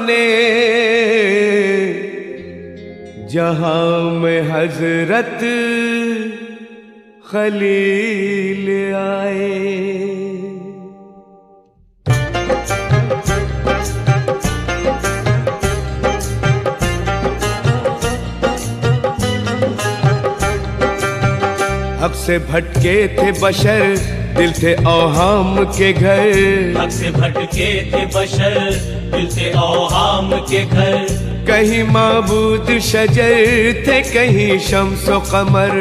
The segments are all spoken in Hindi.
ने जहां में हजरत खलील आए। हक से भटके थे बशर, दिल थे औहाम के घर। हक से भटके थे बशर, दिल थे औहाम के घर। कहीं माबूद शजर थे, कहीं शम्सो कमर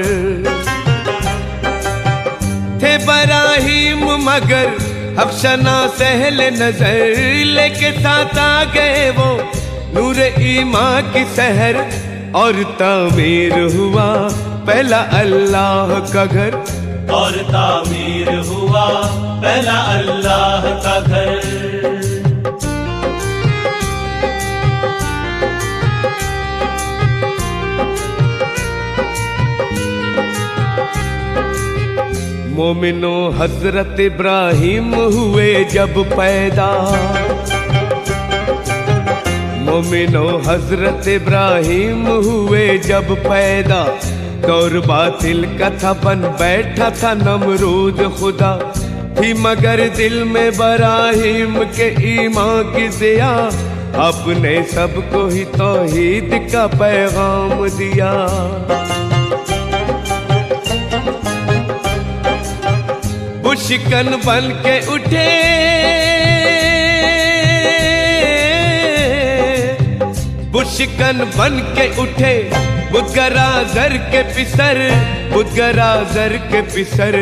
थे बराहीम, मगर हफ्शना सहल नजर लेके साथ आ गए वो नूर ईमान की सहर। और तामीर हुआ पहला अल्लाह का घर, और तामीर हुआ पहला अल्लाह का घर। मोमिनो हजरत इब्राहिम हुए जब पैदा, मोमिनो हजरत इब्राहिम हुए जब पैदा। दौर बातिल का था, बन बैठा था नमरूद खुदा। थी मगर दिल में इब्राहिम के ईमान की ज़िया, अपने सबको ही तौहीद का पैगाम दिया। शिकन बन के उठे, बुशिकन बन के उठे बुदगरा जर के पिसर, बुदगरा जर के पिसर।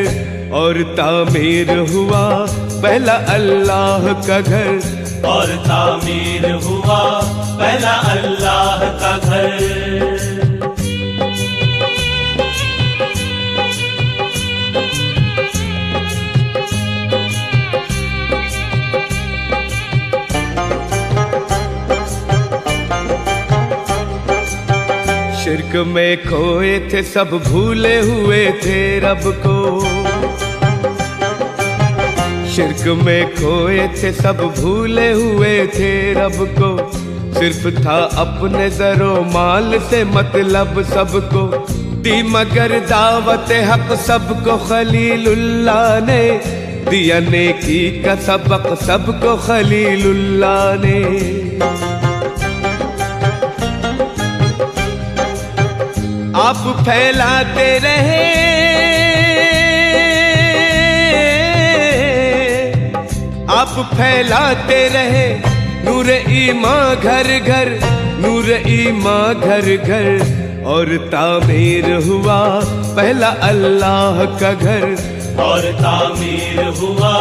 और तामीर हुआ पहला अल्लाह का घर, और तामीर हुआ पहला अल्लाह का घर। शिर्क में खोए थे सब, भूले हुए थे रब को। शिर्क में खोए थे सब, भूले हुए थे रब को। सिर्फ था अपने जरो माल से मतलब सबको। दी मगर दावत हक सबको खलीलुल्लाह ने, दिया नेकी का सबक सबको खलीलुल्लाह ने। आप फैलाते रहे, आप फैलाते रहे नूर ईमान घर घर, नूर ईमान घर घर। और तामीर हुआ पहला अल्लाह का घर, और तामीर हुआ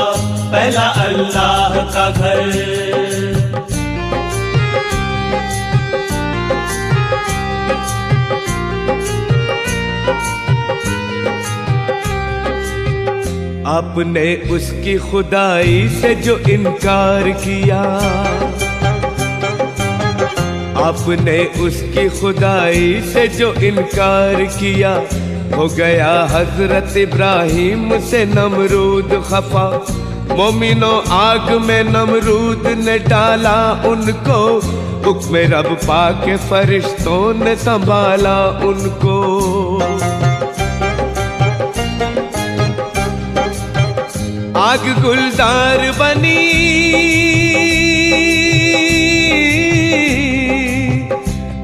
पहला अल्लाह का घर। आपने उसकी खुदाई से जो इनकार किया, आपने उसकी खुदाई से जो इनकार किया। हो गया हजरत इब्राहिम से नमरूद खफा। मोमिनो आग में नमरूद ने डाला उनको, हुक्म रब पाके फरिश्तों ने संभाला उनको। आग गुलजार बनी,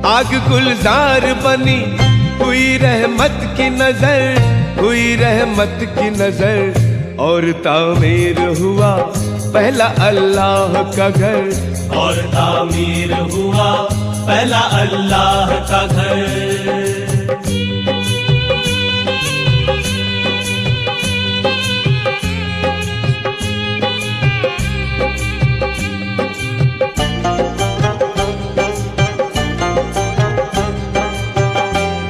आग गुलजार बनी। हुई रहमत की नजर, हुई रहमत की नजर। और तामीर हुआ पहला अल्लाह का घर, और तामीर हुआ पहला अल्लाह का घर।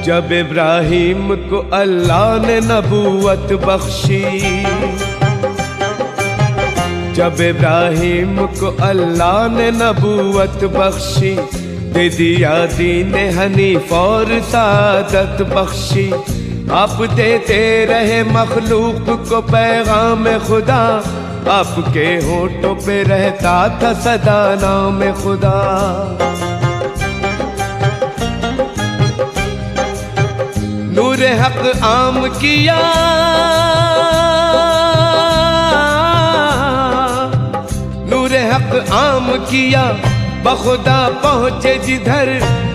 जब इब्राहिम को अल्लाह ने नबूवत बख्शी, जब इब्राहिम को अल्लाह ने नबूवत बख्शी। दे दिया दीन हनीफ और सादत बख्शी। आप देते रहे मखलूक को पैगाम खुदा, आपके होठों पे रहता था सदा नाम खुदा। नूर हक आम किया, नूर हक आम किया, बखुदा पहुँचे जिधर,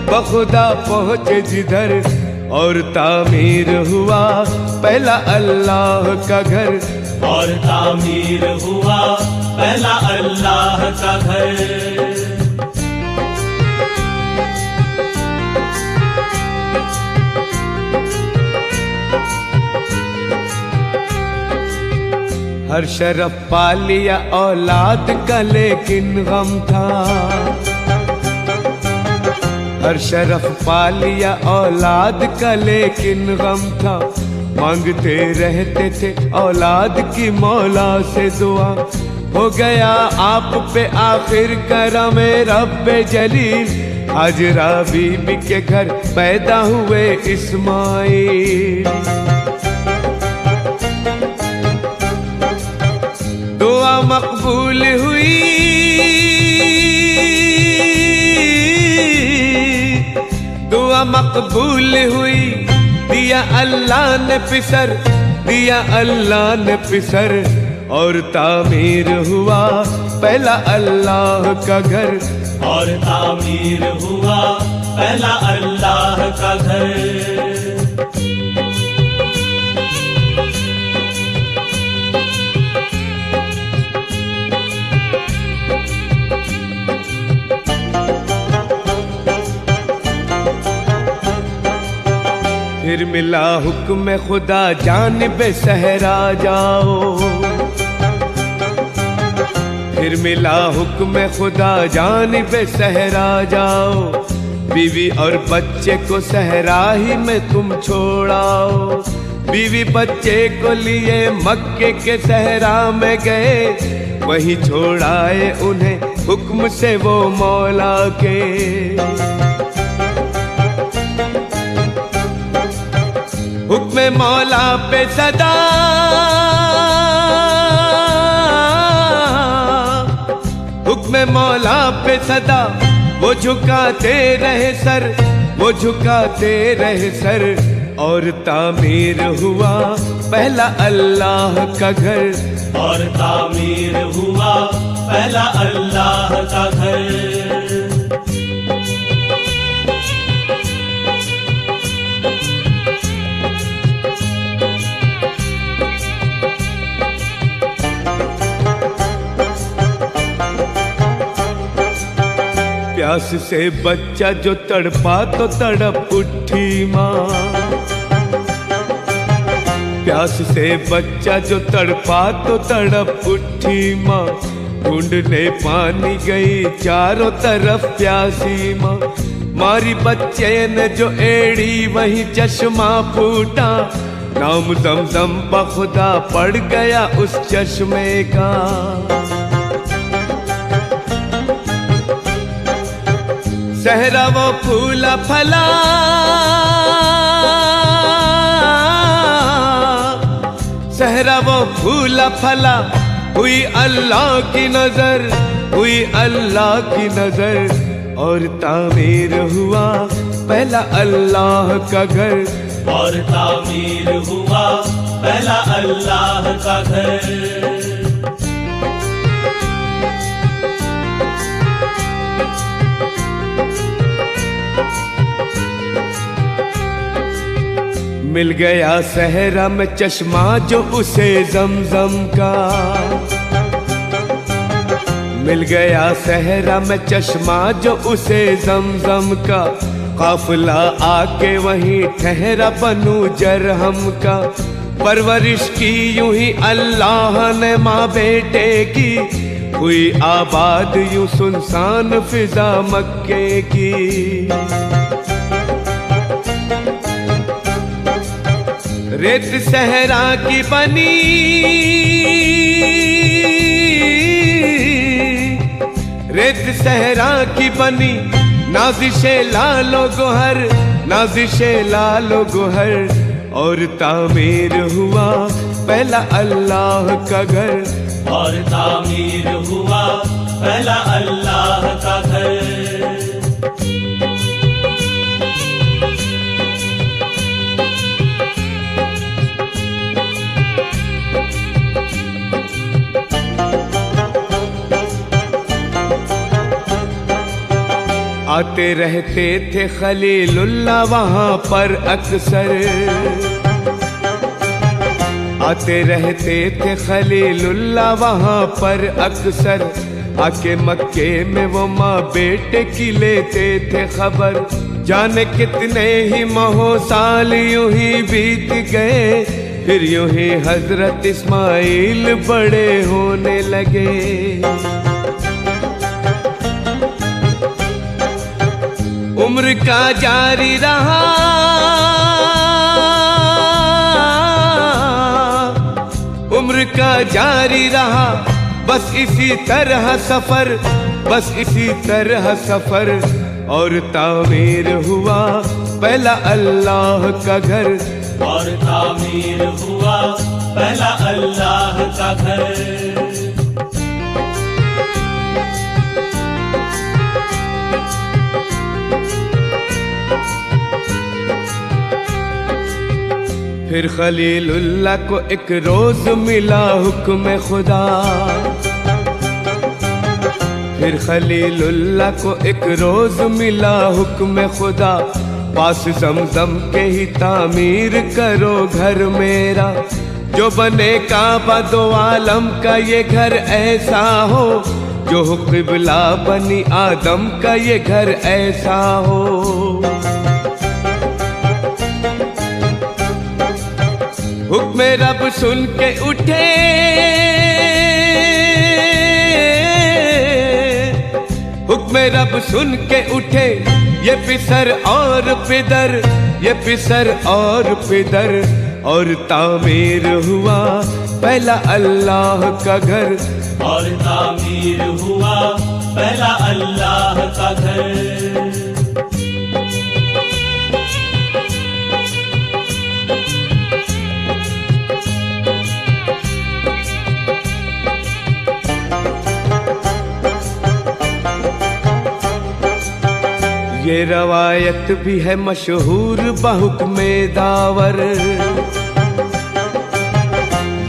बखुदा पहुँचे जिधर, और तामीर हुआ पहला अल्लाह का घर, और तामीर हुआ पहला अल्लाह का घर। हर शरफ पा लिया औलाद का लेकिन गम था, हर शरफ पा लिया औलाद का लेकिन गम था। मांगते रहते थे औलाद की मौला से दुआ, हो गया आप पे आखिर करम रब्बे जलील। हाजरा बीबी के घर पैदा हुए इस्माइल। दुआ मकबूल हुई, दुआ मकबूल हुई, दिया अल्लाह ने पिसर, दिया अल्लाह ने पिसर, और तामीर हुआ पहला अल्लाह का घर, और तामीर हुआ पहला अल्लाह का घर। फिर मिला हुक्म खुदा जानिबे सहरा जाओ, फिर मिला हुक्म खुदा जानिबे सहरा जाओ। बीवी और बच्चे को सहरा ही में तुम छोड़ाओ। बीवी बच्चे को लिए मक्के के सहरा में गए, वहीं छोड़ाए उन्हें हुक्म से वो मौला के। हुक्म मौला पे सदा, हुक्म मौला पे सदा, वो झुकाते रहे सर, वो झुकाते रहे सर, और तामीर हुआ पहला अल्लाह का घर, और तामीर हुआ पहला अल्लाह का घर। प्यास से बच्चा जो तड़पा तो तड़प उठी माँ, प्यास से बच्चा जो तड़पा तो तड़प उठी माँ। ढूंढने पानी गई चारों तरफ प्यासी माँ, मारी बच्चे ने जो एड़ी वही चश्मा फूटा। नाम ज़मज़म बखुदा पड़ गया उस चश्मे का। सहरा वो फूला फला, सहरा वो फूला फला, हुई अल्लाह की नजर, हुई अल्लाह की नजर, और तामीर हुआ पहला अल्लाह का घर, और तामीर हुआ पहला अल्लाह का घर। मिल गया सहरा में चश्मा जो उसे ज़मज़म का, मिल गया सहरा में चश्मा जो उसे ज़मज़म का। काफिला आके वहीं ठहरा बनु जरहम का। परवरिश की यूं ही अल्लाह ने माँ बेटे की, हुई आबाद यूं सुनसान फिजा मक्के की। रेत सहरा की बनी, रेत सहरा की बनी, नाज़िशे लालो गोहर, नाज़िशे लालो गोहर, और तामीर हुआ पहला अल्लाह का घर, और तामीर हुआ पहला अल्लाह का घर। आते रहते थे खलीलुल्लाह वहाँ पर अक्सर, आते रहते थे खलीलुल्लाह वहाँ पर अक्सर। आके मक्के में वो माँ बेटे की लेते थे खबर। जाने कितने ही महो साल यूं ही बीत गए, फिर यूं ही हजरत इस्माइल बड़े होने लगे। उम्र का जारी रहा, उम्र का जारी रहा, बस इसी तरह सफर, बस इसी तरह सफर। और तामीर हुआ पहला अल्लाह का घर, और तामीर हुआ पहला अल्लाह का घर। फिर खलीलुल्लाह को एक रोज मिला हुक्म खुदा, फिर खलीलुल्लाह को एक रोज मिला हुक्म खुदा। पास ज़मज़म के ही तामीर करो घर मेरा, जो बने काबा दो आलम का ये घर ऐसा हो, जो हो क़िबला बनी आदम का ये घर ऐसा हो। हुक्म रब सुन के उठे, हुक्म रब सुन के उठे, ये पिसर और पिदर, ये पिसर और पिदर। और तामीर हुआ पहला अल्लाह का घर, और तामीर हुआ पहला अल्लाह का घर। ये रवायत भी है मशहूर बहुक्मे दावर,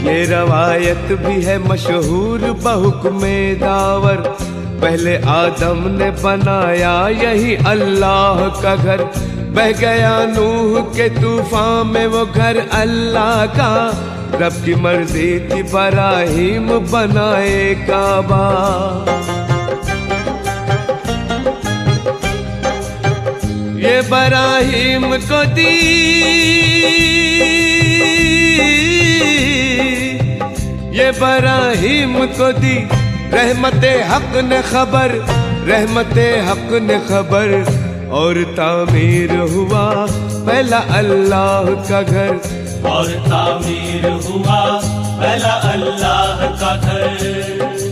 ये रवायत भी है मशहूर बहुक्मे दावर। पहले आदम ने बनाया यही अल्लाह का घर, बह गया नूह के तूफान में वो घर अल्लाह का। रब की मर्जी थी इब्राहीम बनाए काबा, ये इब्राहीम को दी, ये इब्राहीम को दी रहमते हक ने खबर, रहमते हक ने खबर। और तामीर हुआ पहला अल्लाह का घर, और तामीर हुआ पहला अल्लाह का घर।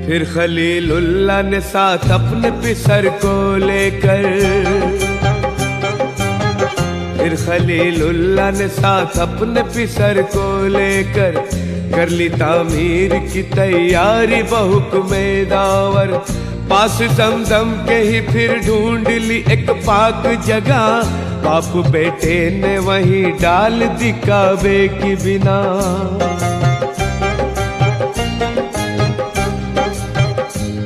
फिर खलीलुल्लाह ने साथ अपने पिसर को लेकर, फिर खलीलुल्लाह ने साथ अपने पिसर को लेकर कर ली तामीर की तैयारी बहुक्मे दावर। पास ज़मज़म के ही फिर ढूंढ ली एक पाक जगह, बाप बेटे ने वहीं डाल दी काबे की बिना।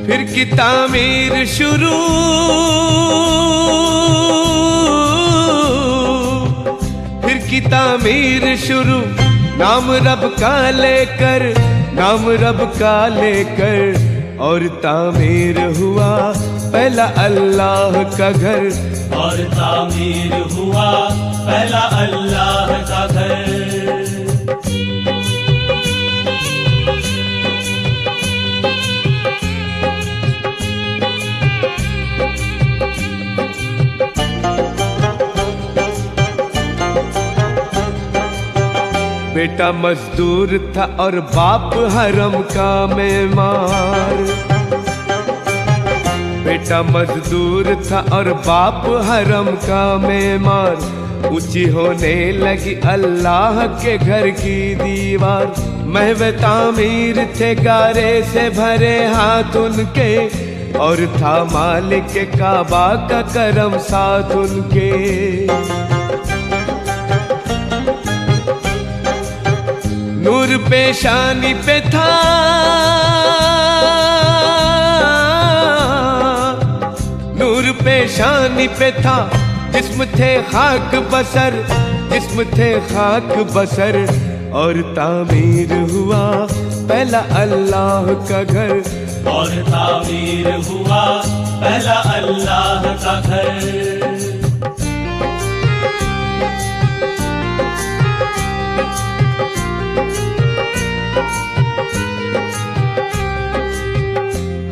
फिर की तामीर शुरू, फिर की तामीर शुरू, नाम रब का लेकर, नाम रब का लेकर। और तामीर हुआ पहला अल्लाह का घर, और तामीर हुआ पहला अल्लाह का घर। बेटा मजदूर था और बाप हरम का मेमार, बेटा मजदूर था और बाप हरम का मेमार। ऊंची होने लगी अल्लाह के घर की दीवार। महव तामीर थे गारे से भरे हाथ उनके, और था मालिक काबा का करम साथ उनके। नूर पेशानी पे था, नूर पेशानी पे था, जिस्म थे खाक बसर, जिस्म थे खाक बसर। और तामीर हुआ पहला अल्लाह का घर, और तामीर हुआ पहला अल्लाह का घर।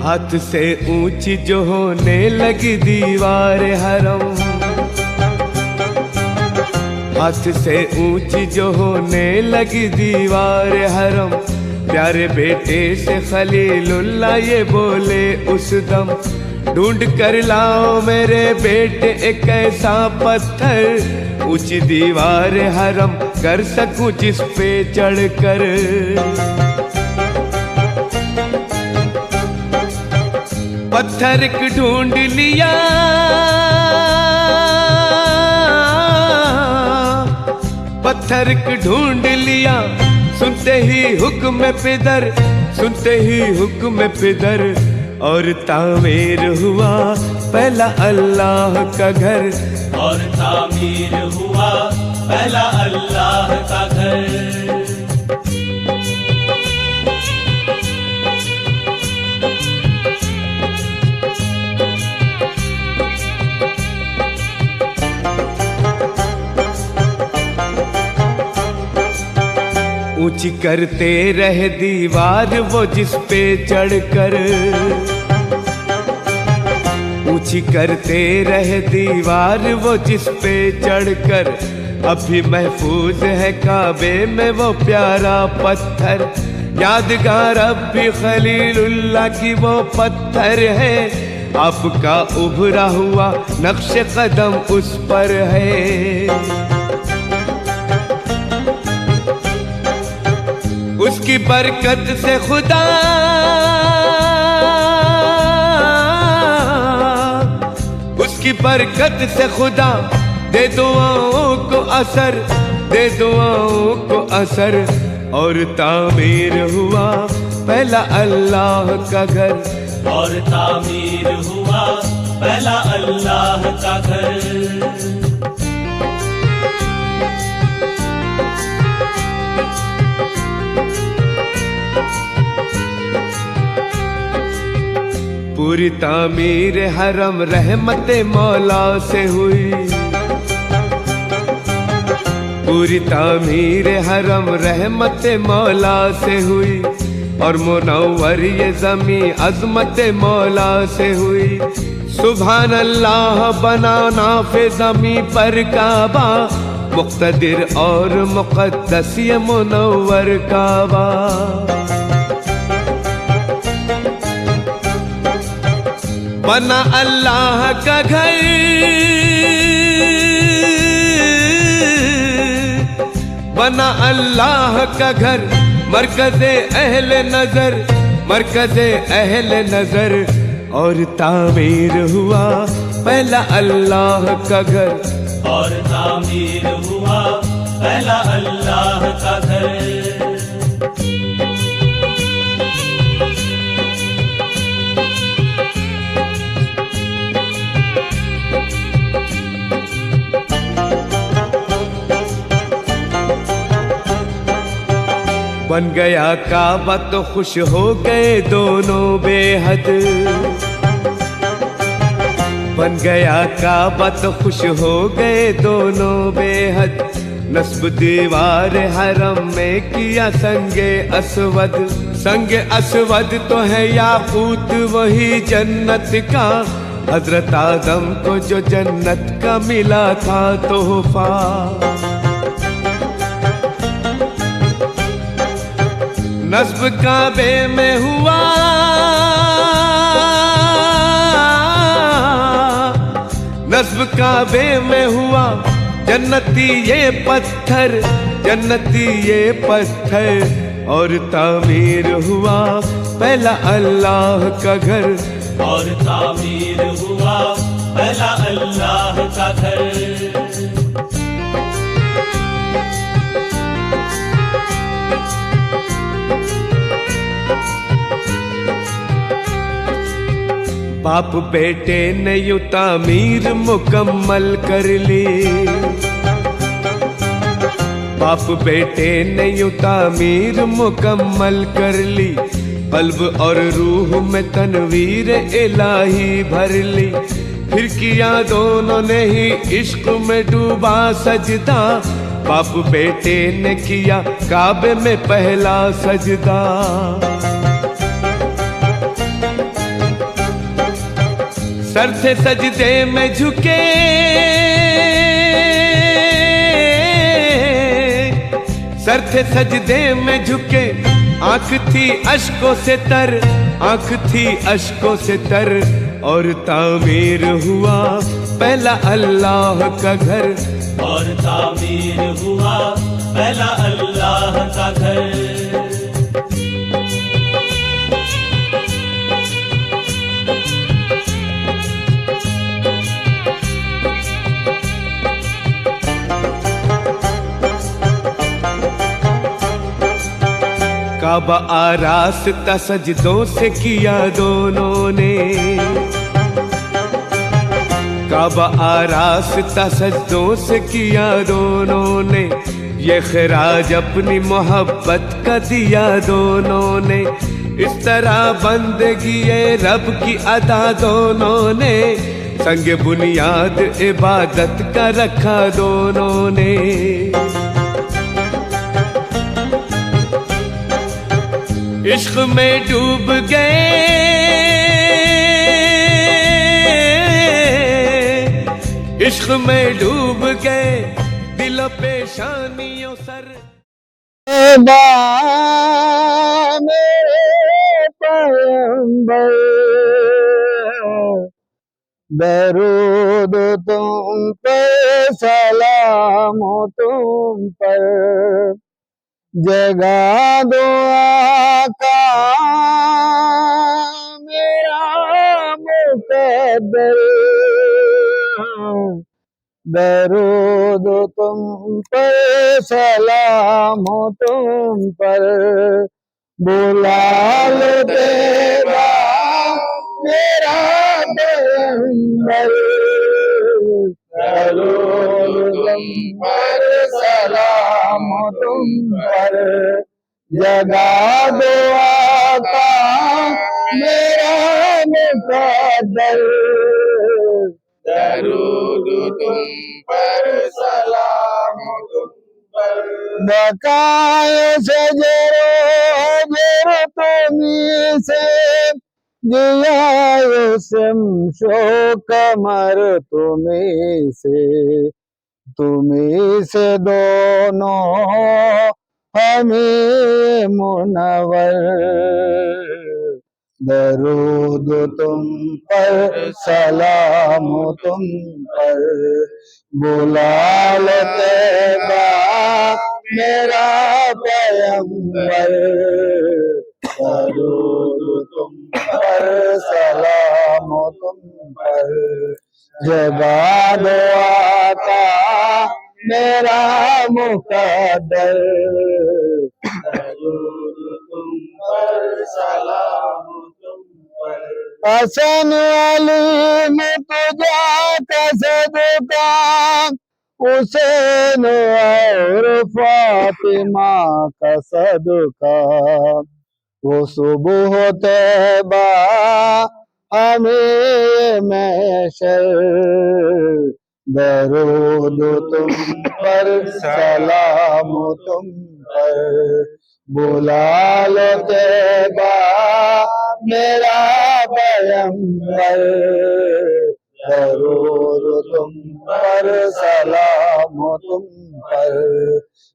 हाथ से ऊंची जो होने लगी दीवार हरम, हाथ से ऊंची जो होने लगी दीवार हरम। प्यारे बेटे से खलीलुल्लाह ये बोले उस दम, ढूंढ कर लाओ मेरे बेटे एक ऐसा पत्थर, ऊंची दीवार हरम कर सकूं जिस पे चढ़ कर। पत्थर ढूंढ लिया, पत्थर ढूंढ लिया, सुनते ही हुक्म पिदर, सुनते ही हुक्म पिदर। और तामीर हुआ पहला अल्लाह का घर, और तामीर हुआ पहला अल्लाह का घर। ऊंची करते रहे दीवार वो जिस पे चढ़कर, ऊंची करते रहे दीवार वो जिस पे चढ़कर। अभी महफूज है काबे में वो प्यारा पत्थर, यादगार अब भी खलीलुल्लाह की वो पत्थर है। आपका उभरा हुआ नक्श कदम उस पर है। उसकी बरकत से खुदा, उसकी बरकत से खुदा दे दुआओं को असर, दे दुआओं को असर। और तामीर हुआ पहला अल्लाह का घर, और तामीर हुआ पहला अल्लाह का घर। पूरी तामीर हरम रहमते मौला से हुई, पूरी तामीर हरम रहमते मौला से हुई। और मुनव्वर ये ज़मी अज़मते मौला से हुई। सुभान अल्लाह बना नाफ़े ज़मी पर काबा, मुक़्तदिर और मुक़द्दस ये मुनव्वर काबा। बना अल्लाह का घर, बना अल्लाह का घर, मरकज़े अहले नजर, मरकज़े अहले नजर। और तामीर हुआ पहला अल्लाह का घर, और तामीर हुआ पहला अल्लाह का घर। बन गया काबा तो खुश हो गए दोनों बेहद, बन गया काबा तो खुश हो गए दोनों बेहद। नस्ब दीवार हरम में किया संगे असवद, संगे असवद तो है याकूत वही जन्नत का। हजरत आदम को जो जन्नत का मिला था तोहफा, नस्ब काबे में हुआ, काबे में हुआ जन्नती ये पत्थर, जन्नती ये पत्थर। और तामीर हुआ पहला अल्लाह का घर, और तामीर हुआ पहला अल्लाह का घर। बाप बेटे ने यूं तामीर मुकम्मल कर ली, बाप बेटे ने यूं तामीर मुकम्मल कर ली। कल्ब और रूह में तनवीर इलाही भर ली। फिर किया दोनों ने ही इश्क में डूबा सजदा, बाप बेटे ने किया काबे में पहला सजदा। सर थे सजदे में झुके, सर थे सजदे में झुके, आंख थी अश्कों से तर, आंख थी अश्कों से तर। और तामीर हुआ पहला अल्लाह का घर, और तामीर हुआ पहला अल्लाह का घर। काबा आरास्ता सजदों से किया दोनों ने, काबा आरास्ता सजदों से किया दोनों ने। ये खराज अपनी मोहब्बत का दिया दोनों ने। इस तरह बंदगी ये रब की अदा दोनों ने। संग बुनियाद इबादत का रखा दोनों ने। इश्क में डूब गए, इश्क में डूब गए, दिल पेशानियों सर। मेरे पैगंबर दरूद तुम पे, सलाम तुम पर, जगा दो आका मेरा मुकद्दर। दरूद तुम पर, सलाम तुम पर, बुला लो तेरा मेरा पैगंबर। दरूद तुम पर, सलाम तुम पर, जगा दो आका मेरा मुकद्दर। दरूद तुम पर, सलाम तुम पर, बकाए से जरो तुम्ही से, जिया शमशो कमर तुम्ही से दोनों हमें मुनवर। दरूद तुम पर, सलाम तुम पर, बुला लो तैबा मेरा पैगंबर। दरूद तुम पर, सलाम तुम पर, जगा दो आका मेरा मुकद्दर। दरूद तुम पर, सलाम तुम पर, हसन अली में तुझा कसदका, हुसैन और फातिमा का सदका। वो सुबह तैबा हमें महशर। दरूद तुम पर, सलाम तुम पर, बुला लो तैबा मेरा पैगंबर। दरूद तुम पर, सलाम तुम पर,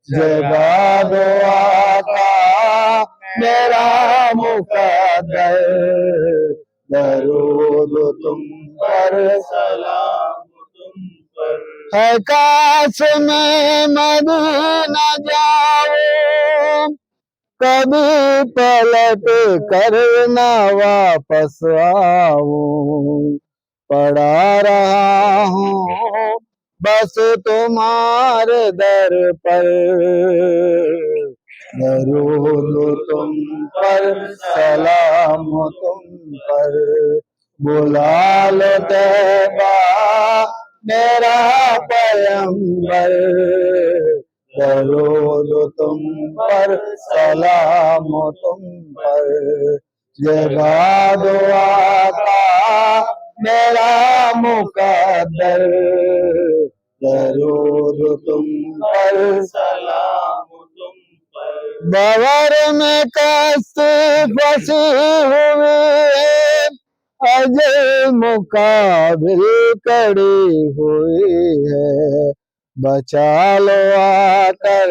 जगा दो आका मेरा मुकद्दर। दरूद तुम पर, सलाम तुम है काश में मदीना जाऊं, कभी पलट कर ना वापस आऊं। पड़ा रहा हूँ बस तुम्हारे दर पर, दरूद तुम पर सलाम तुम पर, बुला लो तैबा मेरा पैगंबर, दरूद तुम पर सलाम तुम पर, जगा दो आका मेरा मुकद्दर, दरूद तुम पर सलाम तुम पर। बवर में कष्ट फंसी हुई है, अजय मुकाबिल कड़ी हुई है, बचा लो आकर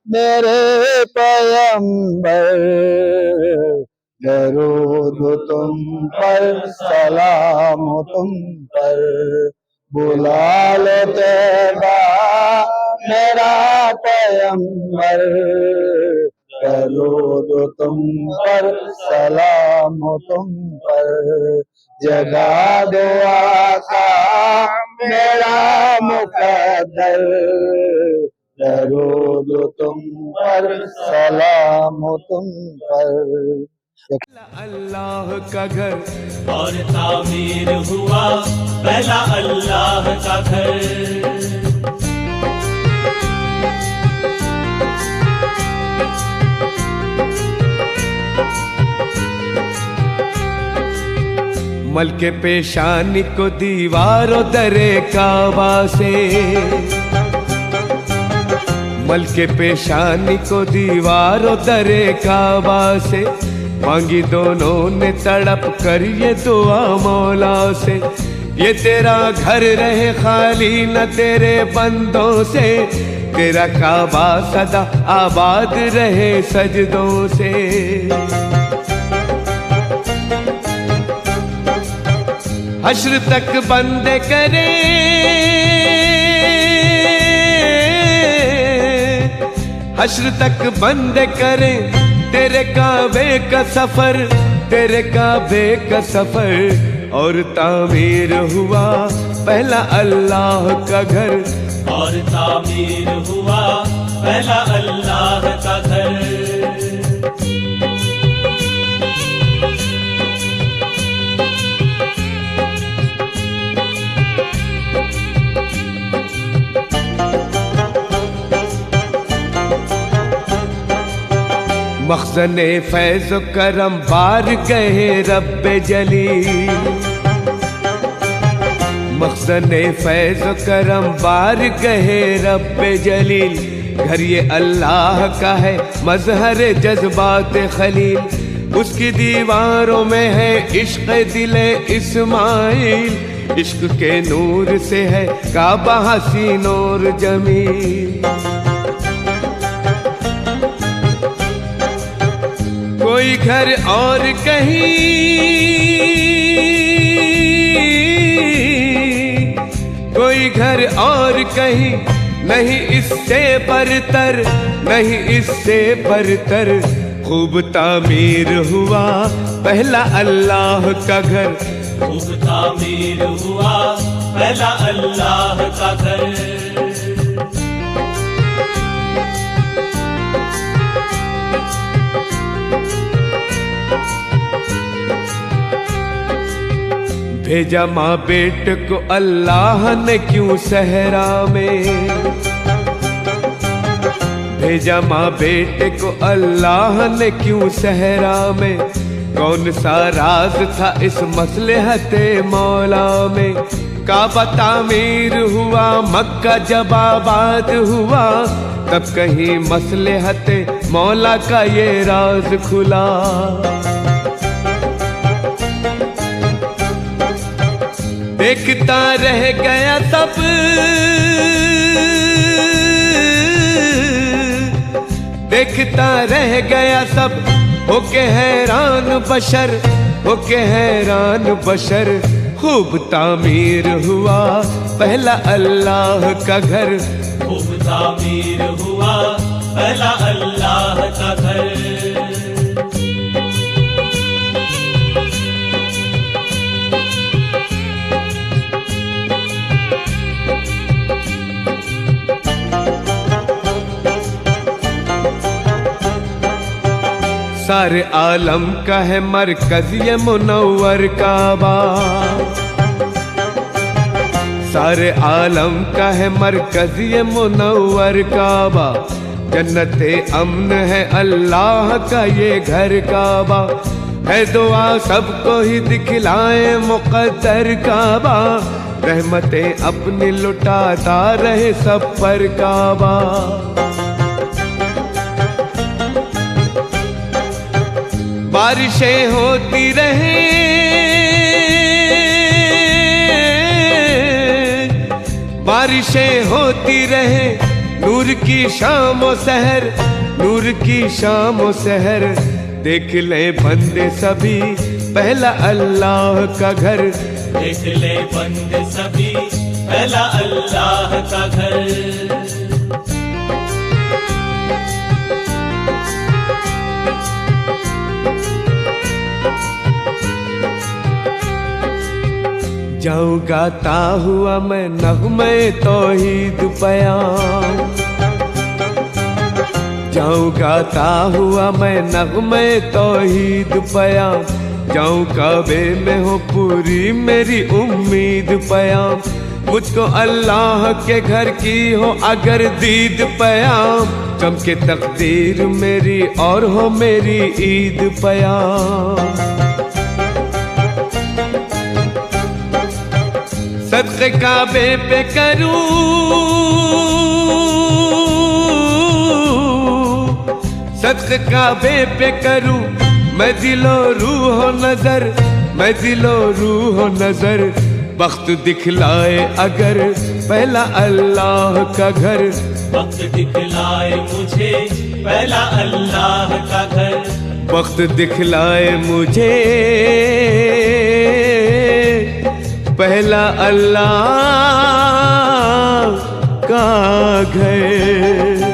मेरे पैगंबर, दरूद तुम पर सलाम तुम पर, बुला लो तैबा मेरा पैगंबर, दरूद तुम पर सलाम तुम पर, जगा दो आका मेरा मुकद्दर, दरूद तुम पर सलाम तुम पर। अल्लाह का घर और तामीर हुआ पहला अल्लाह का घर। मलके पेशानी को दीवारों दरे काबा से, मलके पेशानी को दीवारों दरे काबा से, मांगी दोनों ने तड़प कर ये दुआ मौला से, ये तेरा घर रहे खाली न तेरे बंदों से, तेरा काबा सदा आबाद रहे सजदों से। हश्र तक बंदे करे हश्र तक बंदे करे तेरे काबे का सफर, तेरे काबे का सफर, और तामीर हुआ पहला अल्लाह का घर, और तामीर हुआ पहला अल्लाह का घर। मखज़ने फैज़ करम बार गए रब्बे जलील, मखज़ने फैज़ करम बार गए रब्बे जलील, घर ये अल्लाह का है मज़हर जज्बात खलील, उसकी दीवारों में है इश्क़ दिले इस्माइल, इश्क के नूर से है काबा हसीन और जमील। कोई घर और कहीं, कोई घर और कहीं नहीं इससे बरतर, नहीं इससे बरतर, खूब तामीर हुआ पहला अल्लाह का घर, खूब तामीर हुआ पहला अल्लाह का घर। भेजा माँ बेट को अल्लाह ने क्यों सहरा में, भेजा माँ बेटे को अल्लाह ने क्यों सहरा में, कौन सा राज था इस मसलहते मौला में, काबा तामीर हुआ मक्का जब आबाद हुआ, तब कहीं मसलहते मौला का ये राज खुला। देखता रह गया सब, देखता रह गया सब, होके हैरान बशर, होके हैरान बशर, खूब तामीर हुआ पहला अल्लाह का घर। खूब तामीर हुआ पहला अल्लाह का घर। सारे आलम का है मरकज ये मुनव्वर काबा। सारे आलम का है मरकज ये मुनव्वर काबा। जन्नते अमन है अल्लाह का ये घर काबा। है दुआ सबको ही दिखलाए मुक़द्दर काबा। रहमतें अपनी लुटाता रहे सब पर काबा। बारिशें होती रहे, बारिशें होती रहे, नूर की शाम व सहर, नूर की शाम व सहर। देख ले बंदे सभी पहला अल्लाह का घर। देख ले बंदे सभी पहला अल्लाह का घर। जाऊं गाता हुआ मैं नग़्मे तौहीद बयां। जाऊं गाता हुआ मैं नग़्मे तौहीद बयां। जाऊं काबे में हो पूरी मेरी उम्मीद पयाम। मुझको अल्लाह के घर की हो अगर दीद पयाम। चमके तकदीर मेरी और हो मेरी ईद पयाम। सदक़े काबे पे करूं, सदक़े काबे पे करूं मैं दिलो रूह नजर, मैं दिलो रूह नजर। वक्त दिखलाए अगर पहला अल्लाह का घर। वक्त दिखलाए मुझे पहला अल्लाह का घर। वक्त दिखलाए मुझे पहला अल्लाह का घर।